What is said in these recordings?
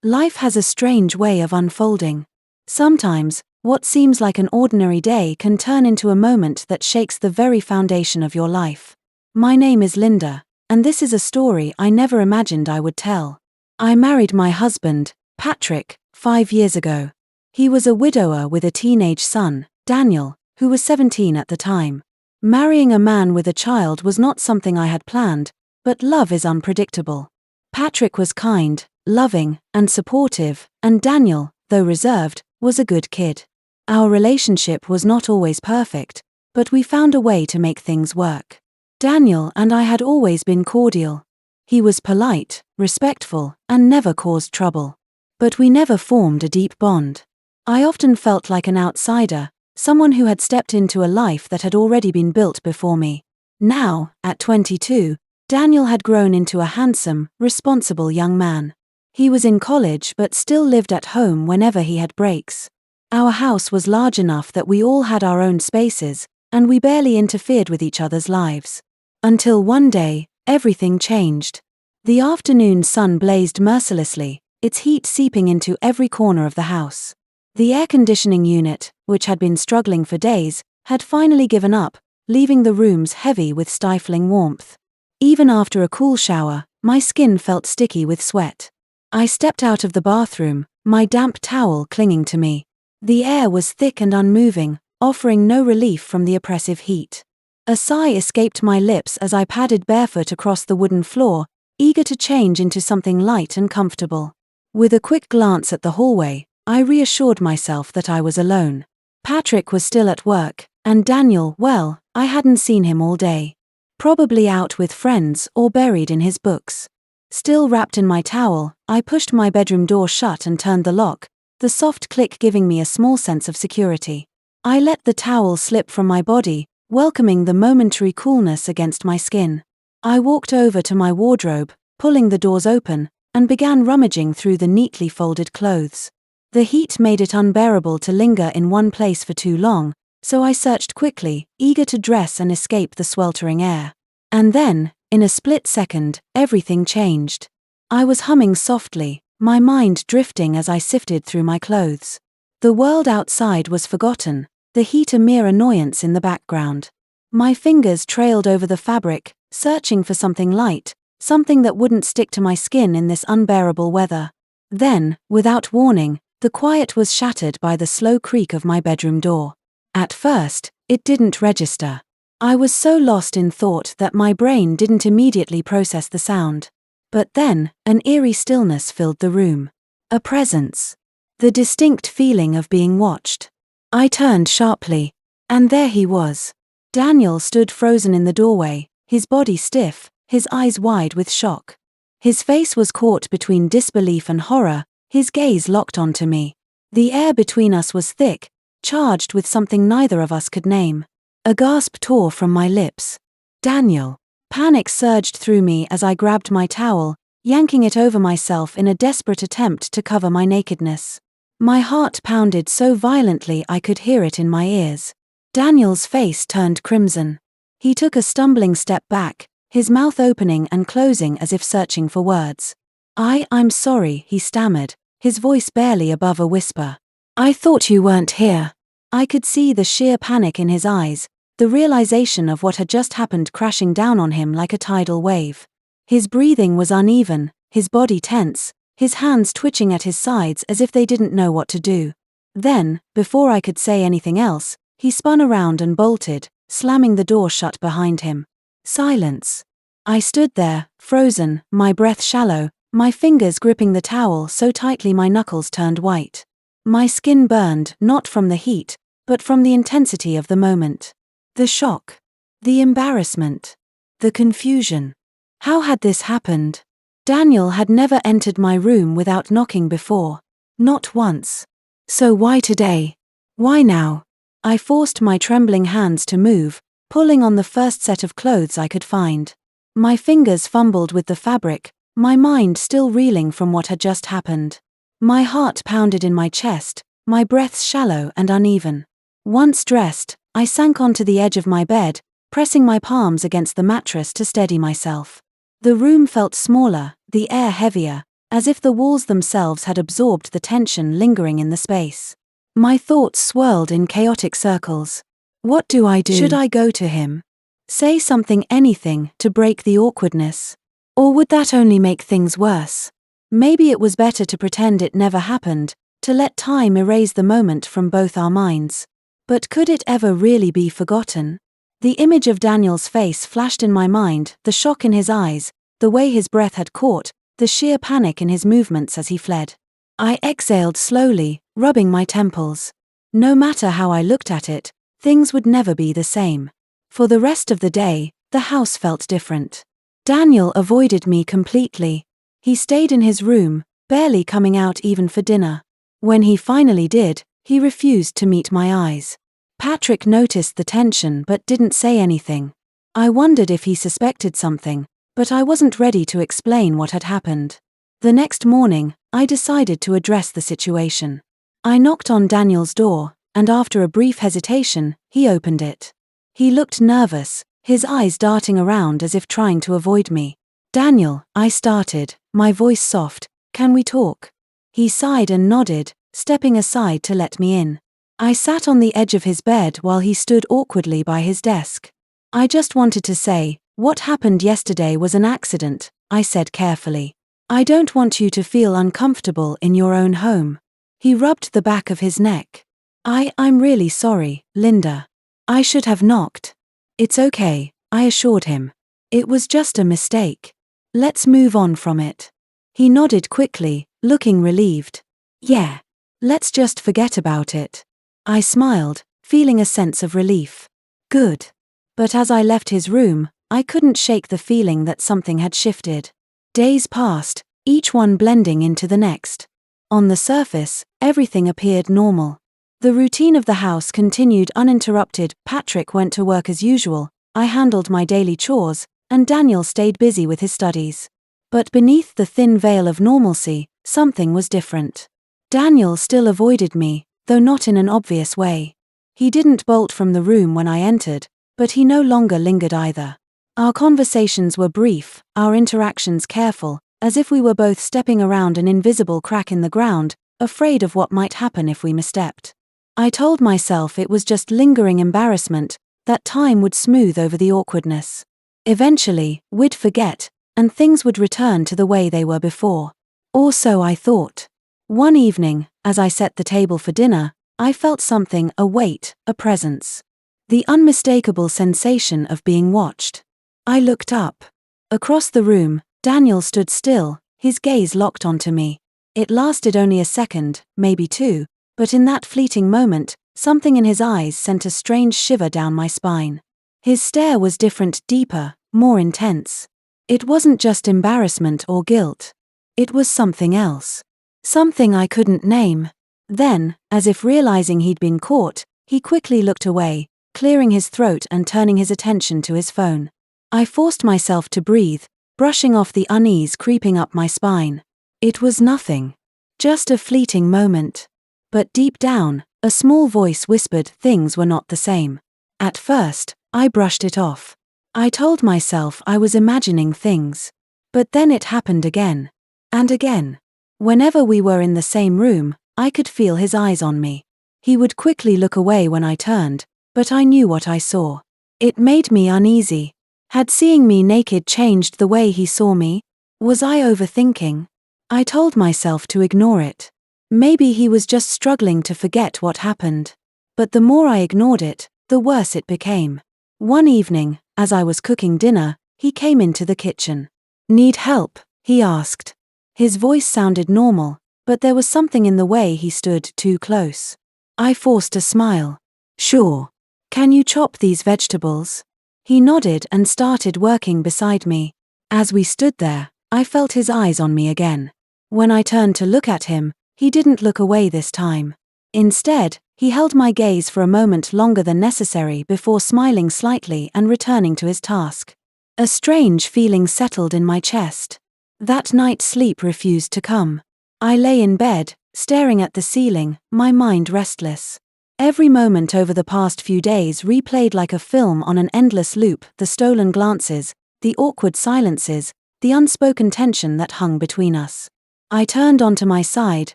Life has a strange way of unfolding. Sometimes, what seems like an ordinary day can turn into a moment that shakes the very foundation of your life. My name is Linda, and this is a story I never imagined I would tell. I married my husband, Patrick, 5 years ago. He was a widower with a teenage son, Daniel, who was 17 at the time. Marrying a man with a child was not something I had planned, but love is unpredictable. Patrick was kind, loving, and supportive, and Daniel, though reserved, was a good kid. Our relationship was not always perfect, but we found a way to make things work. Daniel and I had always been cordial. He was polite, respectful, and never caused trouble. But we never formed a deep bond. I often felt like an outsider, someone who had stepped into a life that had already been built before me. Now, at 22, Daniel had grown into a handsome, responsible young man. He was in college but still lived at home whenever he had breaks. Our house was large enough that we all had our own spaces, and we barely interfered with each other's lives. Until one day, everything changed. The afternoon sun blazed mercilessly, its heat seeping into every corner of the house. The air conditioning unit, which had been struggling for days, had finally given up, leaving the rooms heavy with stifling warmth. Even after a cool shower, my skin felt sticky with sweat. I stepped out of the bathroom, my damp towel clinging to me. The air was thick and unmoving, offering no relief from the oppressive heat. A sigh escaped my lips as I padded barefoot across the wooden floor, eager to change into something light and comfortable. With a quick glance at the hallway, I reassured myself that I was alone. Patrick was still at work, and Daniel, well, I hadn't seen him all day. Probably out with friends or buried in his books. Still wrapped in my towel, I pushed my bedroom door shut and turned the lock, the soft click giving me a small sense of security. I let the towel slip from my body, welcoming the momentary coolness against my skin. I walked over to my wardrobe, pulling the doors open, and began rummaging through the neatly folded clothes. The heat made it unbearable to linger in one place for too long, so I searched quickly, eager to dress and escape the sweltering air. And then, in a split second, everything changed. I was humming softly, my mind drifting as I sifted through my clothes. The world outside was forgotten, the heat a mere annoyance in the background. My fingers trailed over the fabric, searching for something light, something that wouldn't stick to my skin in this unbearable weather. Then, without warning, the quiet was shattered by the slow creak of my bedroom door. At first, it didn't register. I was so lost in thought that my brain didn't immediately process the sound. But then, an eerie stillness filled the room. A presence. The distinct feeling of being watched. I turned sharply. And there he was. Daniel stood frozen in the doorway, his body stiff, his eyes wide with shock. His face was caught between disbelief and horror, his gaze locked onto me. The air between us was thick, charged with something neither of us could name. A gasp tore from my lips. Daniel. Panic surged through me as I grabbed my towel, yanking it over myself in a desperate attempt to cover my nakedness. My heart pounded so violently I could hear it in my ears. Daniel's face turned crimson. He took a stumbling step back, his mouth opening and closing as if searching for words. I'm sorry, he stammered, his voice barely above a whisper. I thought you weren't here. I could see the sheer panic in his eyes, the realization of what had just happened crashing down on him like a tidal wave. His breathing was uneven, his body tense, his hands twitching at his sides as if they didn't know what to do. Then, before I could say anything else, he spun around and bolted, slamming the door shut behind him. Silence. I stood there, frozen, my breath shallow, my fingers gripping the towel so tightly my knuckles turned white. My skin burned, not from the heat, but from the intensity of the moment. The shock. The embarrassment. The confusion. How had this happened? Daniel had never entered my room without knocking before. Not once. So why today? Why now? I forced my trembling hands to move, pulling on the first set of clothes I could find. My fingers fumbled with the fabric, my mind still reeling from what had just happened. My heart pounded in my chest, my breath shallow and uneven. Once dressed, I sank onto the edge of my bed, pressing my palms against the mattress to steady myself. The room felt smaller, the air heavier, as if the walls themselves had absorbed the tension lingering in the space. My thoughts swirled in chaotic circles. What do I do? Should I go to him? Say something, anything, to break the awkwardness? Or would that only make things worse? Maybe it was better to pretend it never happened, to let time erase the moment from both our minds. But could it ever really be forgotten? The image of Daniel's face flashed in my mind, the shock in his eyes, the way his breath had caught, the sheer panic in his movements as he fled. I exhaled slowly, rubbing my temples. No matter how I looked at it, things would never be the same. For the rest of the day, the house felt different. Daniel avoided me completely. He stayed in his room, barely coming out even for dinner. When he finally did, he refused to meet my eyes. Patrick noticed the tension but didn't say anything. I wondered if he suspected something, but I wasn't ready to explain what had happened. The next morning, I decided to address the situation. I knocked on Daniel's door, and after a brief hesitation, he opened it. He looked nervous, his eyes darting around as if trying to avoid me. "Daniel," I started, my voice soft, "can we talk?" He sighed and nodded, stepping aside to let me in. I sat on the edge of his bed while he stood awkwardly by his desk. "I just wanted to say, what happened yesterday was an accident," I said carefully. "I don't want you to feel uncomfortable in your own home." He rubbed the back of his neck. I'm really sorry, Linda. I should have knocked." "It's okay," I assured him. "It was just a mistake. Let's move on from it." He nodded quickly, looking relieved. "Yeah. Let's just forget about it." I smiled, feeling a sense of relief. "Good." But as I left his room, I couldn't shake the feeling that something had shifted. Days passed, each one blending into the next. On the surface, everything appeared normal. The routine of the house continued uninterrupted. Patrick went to work as usual, I handled my daily chores, and Daniel stayed busy with his studies. But beneath the thin veil of normalcy, something was different. Daniel still avoided me, though not in an obvious way. He didn't bolt from the room when I entered, but he no longer lingered either. Our conversations were brief, our interactions careful, as if we were both stepping around an invisible crack in the ground, afraid of what might happen if we misstepped. I told myself it was just lingering embarrassment, that time would smooth over the awkwardness. Eventually, we'd forget, and things would return to the way they were before. Or so I thought. One evening, as I set the table for dinner, I felt something, a weight, a presence. The unmistakable sensation of being watched. I looked up. Across the room, Daniel stood still, his gaze locked onto me. It lasted only a second, maybe two, but in that fleeting moment, something in his eyes sent a strange shiver down my spine. His stare was different, deeper, more intense. It wasn't just embarrassment or guilt. It was something else. Something I couldn't name. Then, as if realizing he'd been caught, he quickly looked away, clearing his throat and turning his attention to his phone. I forced myself to breathe, brushing off the unease creeping up my spine. It was nothing. Just a fleeting moment. But deep down, a small voice whispered things were not the same. At first, I brushed it off. I told myself I was imagining things. But then it happened again. And again. Whenever we were in the same room, I could feel his eyes on me. He would quickly look away when I turned, but I knew what I saw. It made me uneasy. Had seeing me naked changed the way he saw me? Was I overthinking? I told myself to ignore it. Maybe he was just struggling to forget what happened. But the more I ignored it, the worse it became. One evening, as I was cooking dinner, he came into the kitchen. "Need help?" he asked. His voice sounded normal, but there was something in the way he stood too close. I forced a smile. "Sure. Can you chop these vegetables?" He nodded and started working beside me. As we stood there, I felt his eyes on me again. When I turned to look at him, he didn't look away this time. Instead, he held my gaze for a moment longer than necessary before smiling slightly and returning to his task. A strange feeling settled in my chest. That night sleep refused to come. I lay in bed, staring at the ceiling, my mind restless. Every moment over the past few days replayed like a film on an endless loop, the stolen glances, the awkward silences, the unspoken tension that hung between us. I turned onto my side,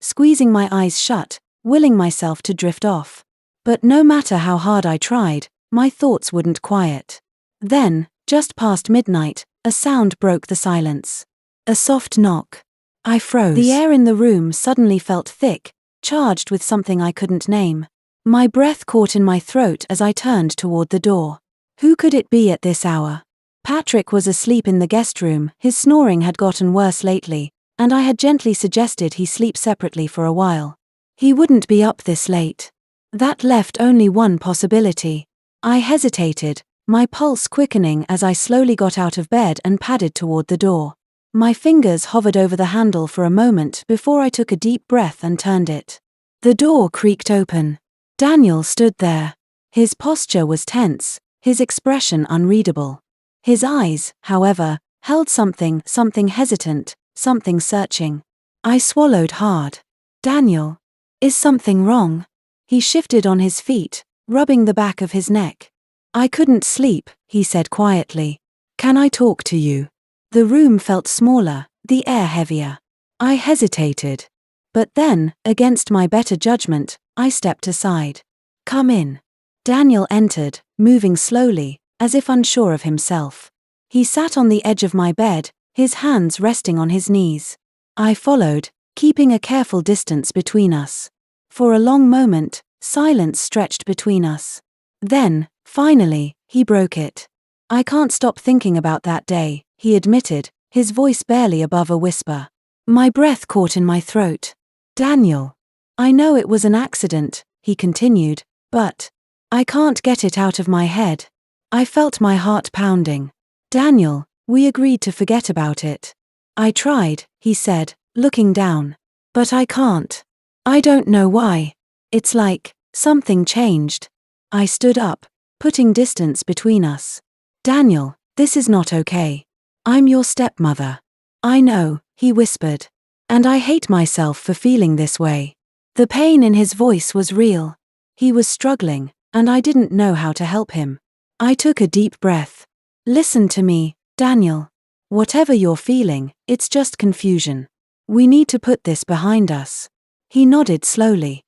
squeezing my eyes shut, willing myself to drift off. But no matter how hard I tried, my thoughts wouldn't quiet. Then, just past midnight, a sound broke the silence. A soft knock. I froze. The air in the room suddenly felt thick, charged with something I couldn't name. My breath caught in my throat as I turned toward the door. Who could it be at this hour? Patrick was asleep in the guest room. His snoring had gotten worse lately, and I had gently suggested he sleep separately for a while. He wouldn't be up this late. That left only one possibility. I hesitated, my pulse quickening as I slowly got out of bed and padded toward the door. My fingers hovered over the handle for a moment before I took a deep breath and turned it. The door creaked open. Daniel stood there. His posture was tense, his expression unreadable. His eyes, however, held something hesitant, something searching. I swallowed hard. Daniel. Is something wrong? He shifted on his feet, rubbing the back of his neck. I couldn't sleep, he said quietly. Can I talk to you? The room felt smaller, the air heavier. I hesitated. But then, against my better judgment, I stepped aside. Come in. Daniel entered, moving slowly, as if unsure of himself. He sat on the edge of my bed, his hands resting on his knees. I followed, keeping a careful distance between us. For a long moment, silence stretched between us. Then, finally, he broke it. I can't stop thinking about that day, he admitted, his voice barely above a whisper. My breath caught in my throat. Daniel. I know it was an accident, he continued, but I can't get it out of my head. I felt my heart pounding. Daniel, we agreed to forget about it. I tried, he said, looking down. But I can't. I don't know why. It's like something changed. I stood up, putting distance between us. Daniel, this is not okay. I'm your stepmother. I know, he whispered. And I hate myself for feeling this way. The pain in his voice was real. He was struggling, and I didn't know how to help him. I took a deep breath. Listen to me, Daniel. Whatever you're feeling, it's just confusion. We need to put this behind us. He nodded slowly.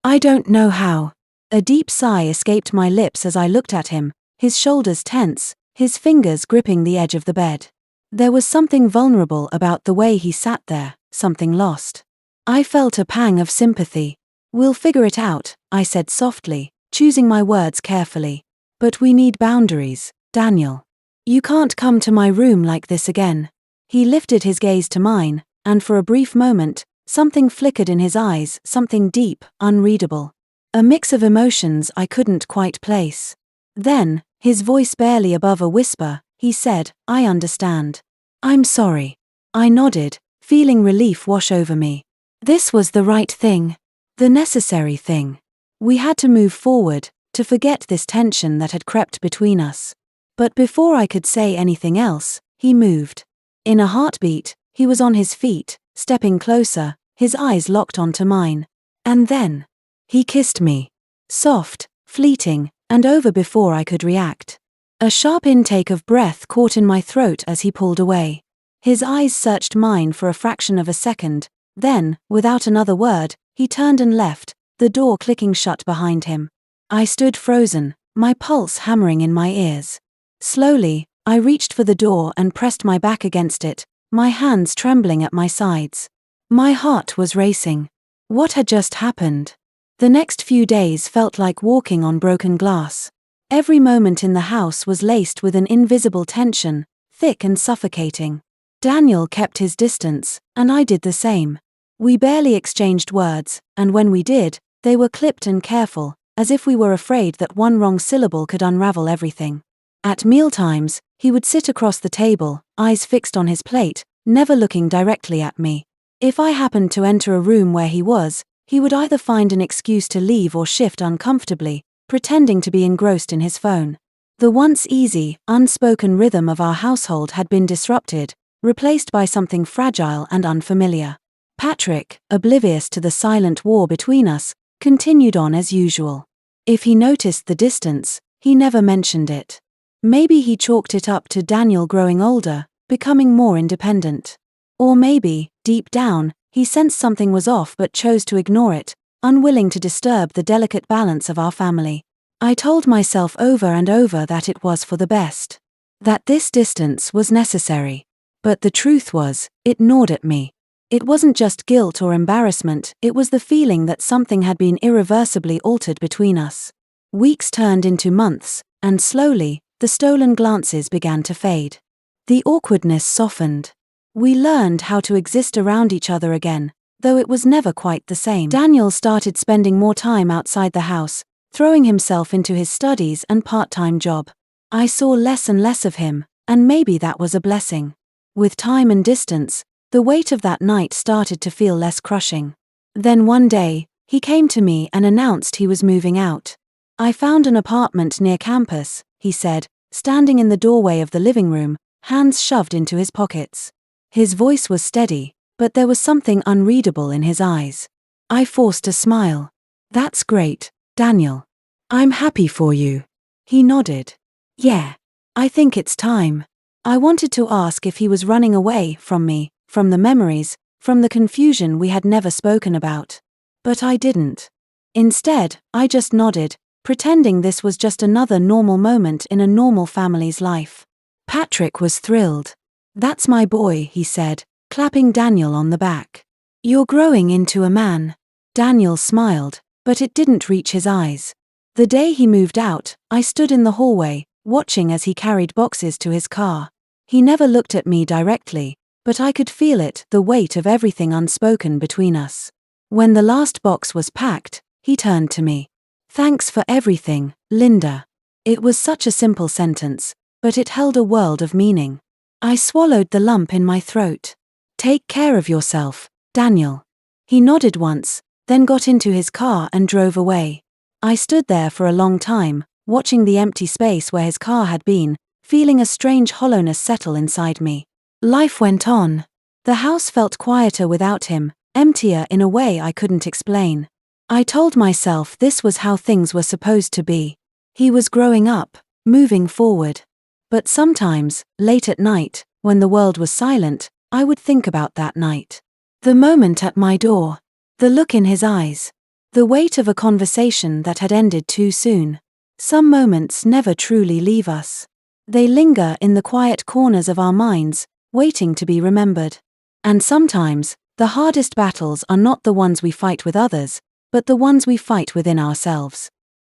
I don't know how. A deep sigh escaped my lips as I looked at him, his shoulders tense, his fingers gripping the edge of the bed. There was something vulnerable about the way he sat there, something lost. I felt a pang of sympathy. We'll figure it out, I said softly, choosing my words carefully. But we need boundaries, Daniel. You can't come to my room like this again. He lifted his gaze to mine, and for a brief moment, something flickered in his eyes, something deep, unreadable. A mix of emotions I couldn't quite place. Then, his voice barely above a whisper, he said, I understand. I'm sorry. I nodded, feeling relief wash over me. This was the right thing. The necessary thing. We had to move forward, to forget this tension that had crept between us. But before I could say anything else, he moved. In a heartbeat, he was on his feet, stepping closer, his eyes locked onto mine. And then, he kissed me. Soft, fleeting, and over before I could react. A sharp intake of breath caught in my throat as he pulled away. His eyes searched mine for a fraction of a second, then, without another word, he turned and left, the door clicking shut behind him. I stood frozen, my pulse hammering in my ears. Slowly, I reached for the door and pressed my back against it, my hands trembling at my sides. My heart was racing. What had just happened? The next few days felt like walking on broken glass. Every moment in the house was laced with an invisible tension, thick and suffocating. Daniel kept his distance, and I did the same. We barely exchanged words, and when we did, they were clipped and careful, as if we were afraid that one wrong syllable could unravel everything. At mealtimes, he would sit across the table, eyes fixed on his plate, never looking directly at me. If I happened to enter a room where he was, he would either find an excuse to leave or shift uncomfortably, pretending to be engrossed in his phone. The once easy, unspoken rhythm of our household had been disrupted, replaced by something fragile and unfamiliar. Patrick, oblivious to the silent war between us, continued on as usual. If he noticed the distance, he never mentioned it. Maybe he chalked it up to Daniel growing older, becoming more independent. Or maybe, deep down, he sensed something was off but chose to ignore it, unwilling to disturb the delicate balance of our family. I told myself over and over that it was for the best. That this distance was necessary. But the truth was, it gnawed at me. It wasn't just guilt or embarrassment, it was the feeling that something had been irreversibly altered between us. Weeks turned into months, and slowly, the stolen glances began to fade. The awkwardness softened. We learned how to exist around each other again, though it was never quite the same. Daniel started spending more time outside the house, throwing himself into his studies and part-time job. I saw less and less of him, and maybe that was a blessing. With time and distance, the weight of that night started to feel less crushing. Then one day, he came to me and announced he was moving out. "I found an apartment near campus," he said, standing in the doorway of the living room, hands shoved into his pockets. His voice was steady, but there was something unreadable in his eyes. I forced a smile. "That's great, Daniel. I'm happy for you." He nodded. "Yeah. I think it's time." I wanted to ask if he was running away from me, from the memories, from the confusion we had never spoken about. But I didn't. Instead, I just nodded, pretending this was just another normal moment in a normal family's life. Patrick was thrilled. "That's my boy," he said, clapping Daniel on the back. "You're growing into a man." Daniel smiled, but it didn't reach his eyes. The day he moved out, I stood in the hallway, watching as he carried boxes to his car. He never looked at me directly, but I could feel it, the weight of everything unspoken between us. When the last box was packed, he turned to me. "Thanks for everything, Linda." It was such a simple sentence, but it held a world of meaning. I swallowed the lump in my throat. "Take care of yourself, Daniel." He nodded once, then got into his car and drove away. I stood there for a long time, watching the empty space where his car had been, feeling a strange hollowness settle inside me. Life went on. The house felt quieter without him, emptier in a way I couldn't explain. I told myself this was how things were supposed to be. He was growing up, moving forward. But sometimes, late at night, when the world was silent, I would think about that night. The moment at my door. The look in his eyes. The weight of a conversation that had ended too soon. Some moments never truly leave us. They linger in the quiet corners of our minds, waiting to be remembered. And sometimes, the hardest battles are not the ones we fight with others, but the ones we fight within ourselves.